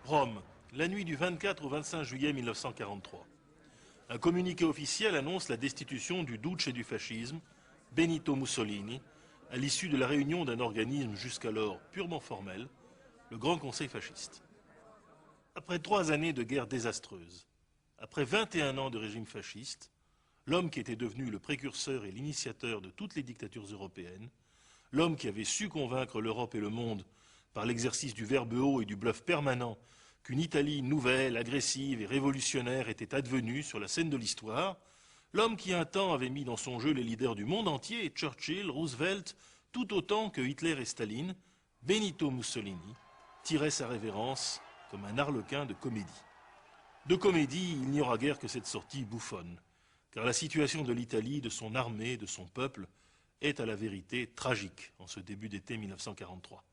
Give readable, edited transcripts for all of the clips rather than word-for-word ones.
Rome, la nuit du 24 au 25 juillet 1943. Un communiqué officiel annonce la destitution du duce du fascisme, Benito Mussolini, à l'issue de la réunion d'un organisme jusqu'alors purement formel, le Grand Conseil fasciste. Après 3 années de guerre désastreuse, après 21 ans de régime fasciste, l'homme qui était devenu le précurseur et l'initiateur de toutes les dictatures européennes, l'homme qui avait su convaincre l'Europe et le monde par l'exercice du verbe haut et du bluff permanent qu'une Italie nouvelle, agressive et révolutionnaire était advenue sur la scène de l'histoire, l'homme qui un temps avait mis dans son jeu les leaders du monde entier, Churchill, Roosevelt, tout autant que Hitler et Staline, Benito Mussolini, tirait sa révérence comme un arlequin de comédie. De comédie, il n'y aura guère que cette sortie bouffonne, car la situation de l'Italie, de son armée, de son peuple, est à la vérité tragique en ce début d'été 1943.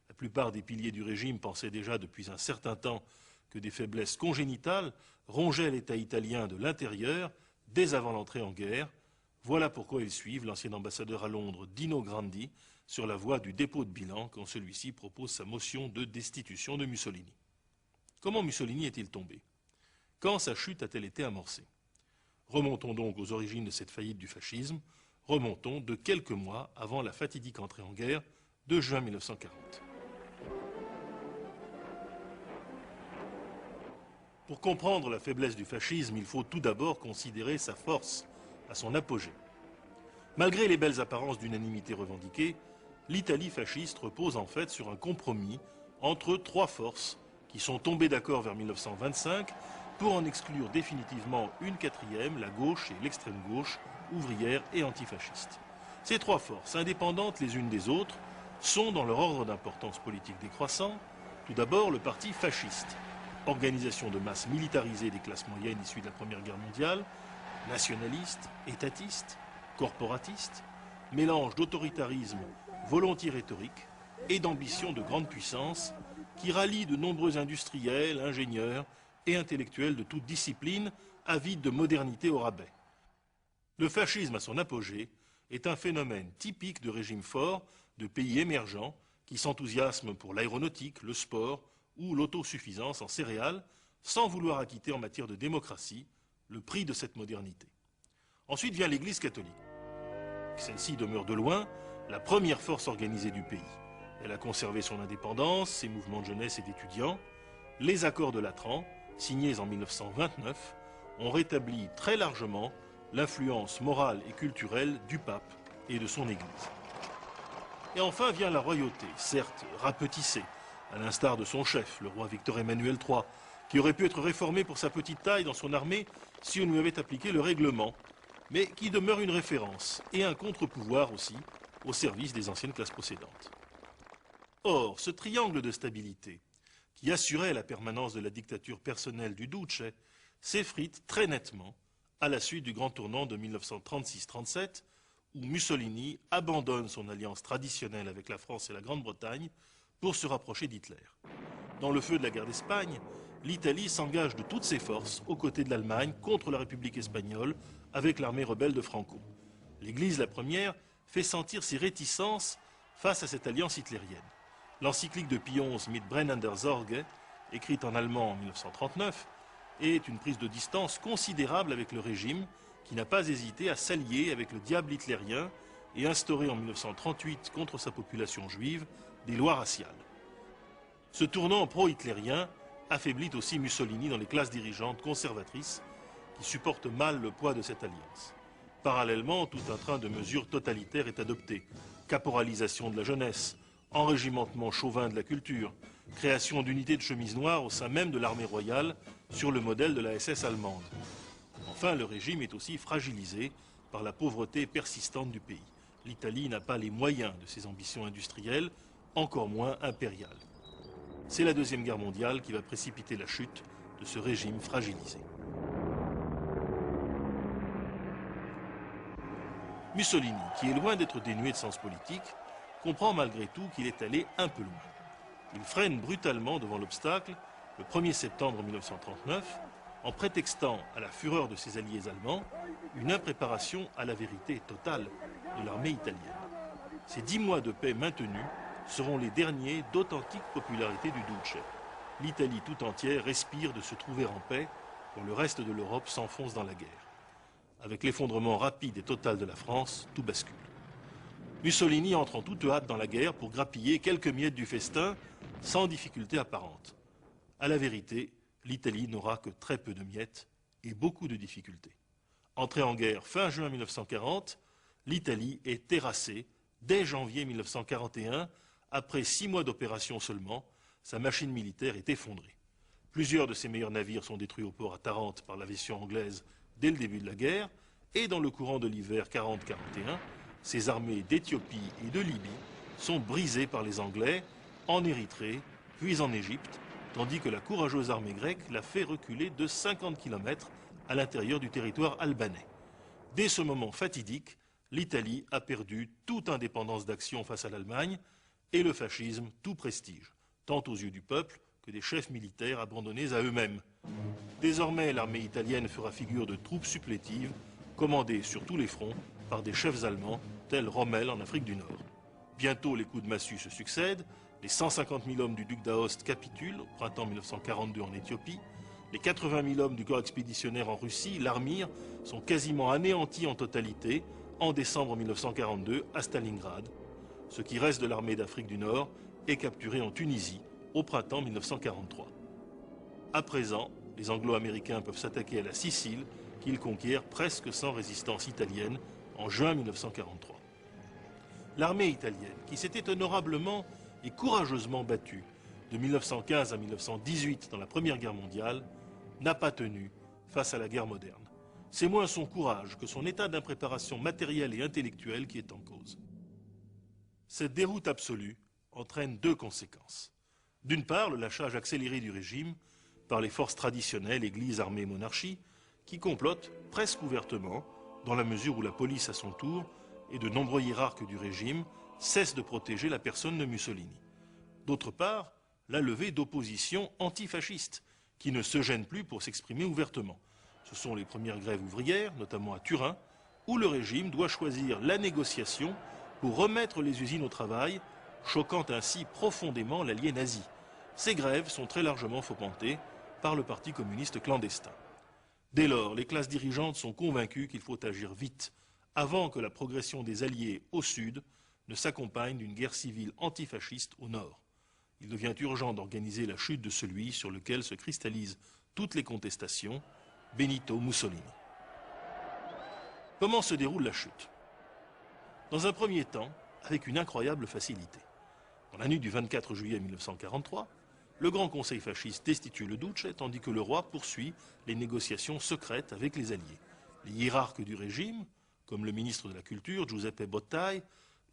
La plupart des piliers du régime pensaient déjà depuis un certain temps que des faiblesses congénitales rongeaient l'État italien de l'intérieur dès avant l'entrée en guerre. Voilà pourquoi ils suivent l'ancien ambassadeur à Londres, Dino Grandi, sur la voie du dépôt de bilan quand celui-ci propose sa motion de destitution de Mussolini. Comment Mussolini est-il tombé? Quand sa chute a-t-elle été amorcée? Remontons donc aux origines de cette faillite du fascisme, remontons de quelques mois avant la fatidique entrée en guerre de juin 1940. Pour comprendre la faiblesse du fascisme, il faut tout d'abord considérer sa force à son apogée. Malgré les belles apparences d'unanimité revendiquée, l'Italie fasciste repose en fait sur un compromis entre 3 forces qui sont tombées d'accord vers 1925 pour en exclure définitivement une 4e, la gauche et l'extrême gauche, ouvrière et antifasciste. Ces 3 forces, indépendantes les unes des autres, sont dans leur ordre d'importance politique décroissant, tout d'abord le parti fasciste, organisation de masse militarisée des classes moyennes issues de la Première Guerre mondiale, nationaliste, étatiste, corporatiste, mélange d'autoritarisme volontiers rhétorique et d'ambition de grande puissance qui rallie de nombreux industriels, ingénieurs et intellectuels de toute discipline avides de modernité au rabais. Le fascisme à son apogée est un phénomène typique de régimes forts, de pays émergents qui s'enthousiasment pour l'aéronautique, le sport ou l'autosuffisance en céréales sans vouloir acquitter en matière de démocratie le prix de cette modernité. Ensuite vient l'Église catholique. Celle-ci demeure de loin la première force organisée du pays. Elle a conservé son indépendance, ses mouvements de jeunesse et d'étudiants. Les accords de Latran, signés en 1929, ont rétabli très largement l'influence morale et culturelle du pape et de son Église. Et enfin vient la royauté, certes rapetissée, à l'instar de son chef, le roi Victor Emmanuel III, qui aurait pu être réformé pour sa petite taille dans son armée si on lui avait appliqué le règlement, mais qui demeure une référence et un contre-pouvoir aussi au service des anciennes classes possédantes. Or, ce triangle de stabilité, qui assurait la permanence de la dictature personnelle du duce, s'effrite très nettement à la suite du grand tournant de 1936-37, où Mussolini abandonne son alliance traditionnelle avec la France et la Grande-Bretagne pour se rapprocher d'Hitler. Dans le feu de la guerre d'Espagne, l'Italie s'engage de toutes ses forces aux côtés de l'Allemagne contre la République espagnole avec l'armée rebelle de Franco. L'Église, la première, fait sentir ses réticences face à cette alliance hitlérienne. L'encyclique de Pie XI, Mit brennen der Sorge, écrite en allemand en 1939, est une prise de distance considérable avec le régime qui n'a pas hésité à s'allier avec le diable hitlérien et instaurer en 1938 contre sa population juive des lois raciales. Ce tournant pro-hitlérien affaiblit aussi Mussolini dans les classes dirigeantes conservatrices qui supportent mal le poids de cette alliance. Parallèlement, tout un train de mesures totalitaires est adopté. Caporalisation de la jeunesse, enrégimentement chauvin de la culture, création d'unités de chemises noires au sein même de l'armée royale sur le modèle de la SS allemande. Enfin, le régime est aussi fragilisé par la pauvreté persistante du pays. L'Italie n'a pas les moyens de ses ambitions industrielles, encore moins impériales. C'est la Deuxième Guerre mondiale qui va précipiter la chute de ce régime fragilisé. Mussolini, qui est loin d'être dénué de sens politique, comprend malgré tout qu'il est allé un peu loin. Il freine brutalement devant l'obstacle le 1er septembre 1939 en prétextant à la fureur de ses alliés allemands une impréparation à la vérité totale de l'armée italienne. Ces 10 mois de paix maintenus seront les derniers d'authentique popularité du duce. l'Italie tout entière respire de se trouver en paix quand le reste de l'Europe s'enfonce dans la guerre. Avec l'effondrement rapide et total de la France, tout bascule. Mussolini entre en toute hâte dans la guerre pour grappiller quelques miettes du festin sans difficulté apparente. À la vérité, l'Italie n'aura que très peu de miettes et beaucoup de difficultés. Entrée en guerre fin juin 1940, l'Italie est terrassée dès janvier 1941. Après 6 mois d'opération seulement, sa machine militaire est effondrée. Plusieurs de ses meilleurs navires sont détruits au port à Tarente par l'aviation anglaise dès le début de la guerre, et dans le courant de l'hiver 40-41, ses armées d'Éthiopie et de Libye sont brisées par les Anglais en Érythrée, puis en Égypte, tandis que la courageuse armée grecque l'a fait reculer de 50 km à l'intérieur du territoire albanais. Dès ce moment fatidique, l'Italie a perdu toute indépendance d'action face à l'Allemagne et le fascisme tout prestige, tant aux yeux du peuple que des chefs militaires abandonnés à eux-mêmes. Désormais, l'armée italienne fera figure de troupes supplétives, commandées sur tous les fronts par des chefs allemands tels Rommel en Afrique du Nord. Bientôt, les coups de massue se succèdent, les 150 000 hommes du duc d'Aoste capitulent au printemps 1942 en Éthiopie, les 80 000 hommes du corps expéditionnaire en Russie, l'Armyr, sont quasiment anéantis en totalité en décembre 1942 à Stalingrad. Ce qui reste de l'armée d'Afrique du Nord est capturé en Tunisie au printemps 1943. À présent, les Anglo-Américains peuvent s'attaquer à la Sicile, qu'ils conquièrent presque sans résistance italienne en juin 1943. L'armée italienne, qui s'était honorablement et courageusement battue de 1915 à 1918 dans la Première Guerre mondiale, n'a pas tenu face à la guerre moderne. C'est moins son courage que son état d'impréparation matérielle et intellectuelle qui est en cause. Cette déroute absolue entraîne 2 conséquences. D'une part, le lâchage accéléré du régime par les forces traditionnelles, églises, armées, monarchie, qui complotent presque ouvertement, dans la mesure où la police à son tour et de nombreux hiérarques du régime cessent de protéger la personne de Mussolini. D'autre part, la levée d'oppositions antifascistes, qui ne se gênent plus pour s'exprimer ouvertement. Ce sont les premières grèves ouvrières, notamment à Turin, où le régime doit choisir la négociation pour remettre les usines au travail, choquant ainsi profondément l'allié nazi. Ces grèves sont très largement fomentées par le Parti communiste clandestin. Dès lors, les classes dirigeantes sont convaincues qu'il faut agir vite, avant que la progression des Alliés au sud ne s'accompagne d'une guerre civile antifasciste au nord. Il devient urgent d'organiser la chute de celui sur lequel se cristallisent toutes les contestations, Benito Mussolini. Comment se déroule la chute? Dans un premier temps, avec une incroyable facilité. Dans la nuit du 24 juillet 1943, le Grand Conseil fasciste destitue le Duce, tandis que le roi poursuit les négociations secrètes avec les Alliés. Les hiérarques du régime, comme le ministre de la Culture, Giuseppe Bottai,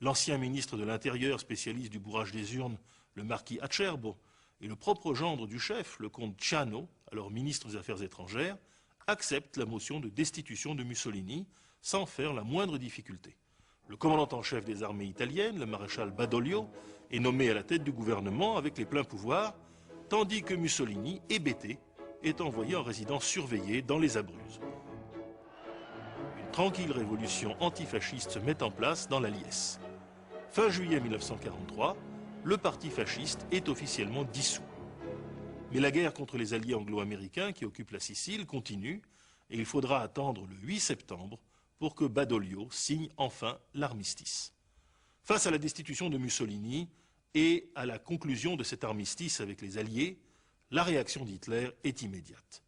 l'ancien ministre de l'Intérieur, spécialiste du bourrage des urnes, le marquis Acerbo, et le propre gendre du chef, le comte Ciano, alors ministre des Affaires étrangères, acceptent la motion de destitution de Mussolini sans faire la moindre difficulté. Le commandant en chef des armées italiennes, le maréchal Badoglio, est nommé à la tête du gouvernement avec les pleins pouvoirs, tandis que Mussolini, hébété, est envoyé en résidence surveillée dans les Abruzzes. Une tranquille révolution antifasciste se met en place dans la Liesse. Fin juillet 1943, le parti fasciste est officiellement dissous. Mais la guerre contre les alliés anglo-américains qui occupent la Sicile continue et il faudra attendre le 8 septembre pour que Badoglio signe enfin l'armistice. Face à la destitution de Mussolini et à la conclusion de cet armistice avec les Alliés, la réaction d'Hitler est immédiate.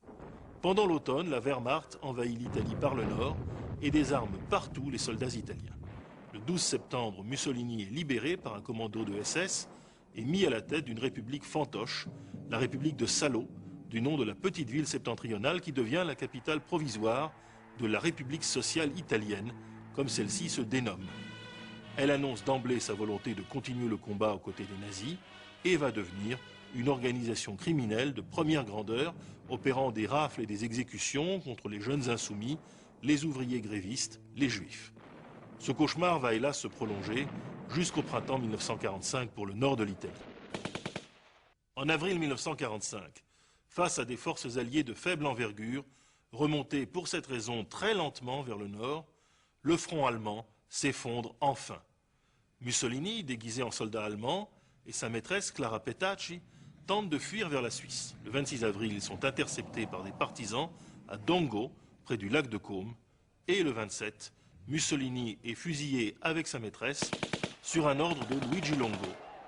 Pendant l'automne, la Wehrmacht envahit l'Italie par le nord et désarme partout les soldats italiens. Le 12 septembre, Mussolini est libéré par un commando de SS et mis à la tête d'une république fantoche, la République de Salo, du nom de la petite ville septentrionale qui devient la capitale provisoire de la République sociale italienne, comme celle-ci se dénomme. Elle annonce d'emblée sa volonté de continuer le combat aux côtés des nazis et va devenir une organisation criminelle de première grandeur, opérant des rafles et des exécutions contre les jeunes insoumis, les ouvriers grévistes, les juifs. Ce cauchemar va hélas se prolonger jusqu'au printemps 1945 pour le nord de l'Italie. En avril 1945, face à des forces alliées de faible envergure, remontées pour cette raison très lentement vers le nord, le front allemand s'effondre enfin. Mussolini, déguisé en soldat allemand, et sa maîtresse Clara Petacci tentent de fuir vers la Suisse. Le 26 avril, ils sont interceptés par des partisans à Dongo, près du lac de Côme. Et le 27, Mussolini est fusillé avec sa maîtresse sur un ordre de Luigi Longo,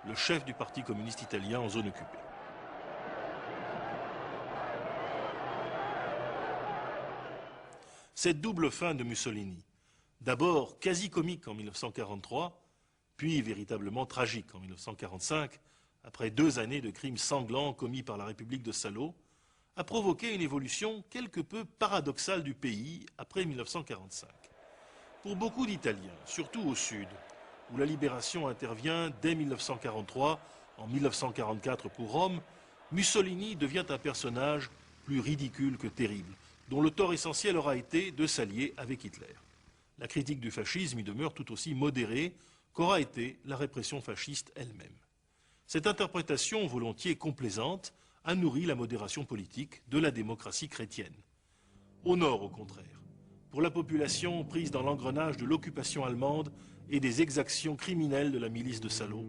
le chef du Parti communiste italien en zone occupée. Cette double fin de Mussolini, d'abord quasi comique en 1943, puis véritablement tragique en 1945, après 2 années de crimes sanglants commis par la République de Salo, a provoqué une évolution quelque peu paradoxale du pays après 1945. Pour beaucoup d'Italiens, surtout au sud, où la libération intervient dès 1943, en 1944 pour Rome, Mussolini devient un personnage plus ridicule que terrible, dont le tort essentiel aura été de s'allier avec Hitler. La critique du fascisme y demeure tout aussi modérée qu'aura été la répression fasciste elle-même. Cette interprétation volontiers complaisante a nourri la modération politique de la démocratie chrétienne. Au nord, au contraire, pour la population prise dans l'engrenage de l'occupation allemande et des exactions criminelles de la milice de Salo,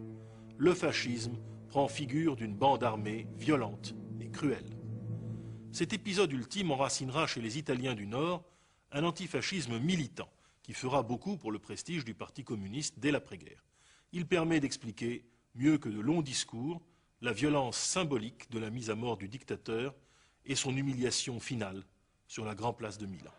le fascisme prend figure d'une bande armée violente et cruelle. Cet épisode ultime enracinera chez les Italiens du Nord un antifascisme militant qui fera beaucoup pour le prestige du Parti communiste dès l'après-guerre. Il permet d'expliquer, mieux que de longs discours, la violence symbolique de la mise à mort du dictateur et son humiliation finale sur la Grand Place de Milan.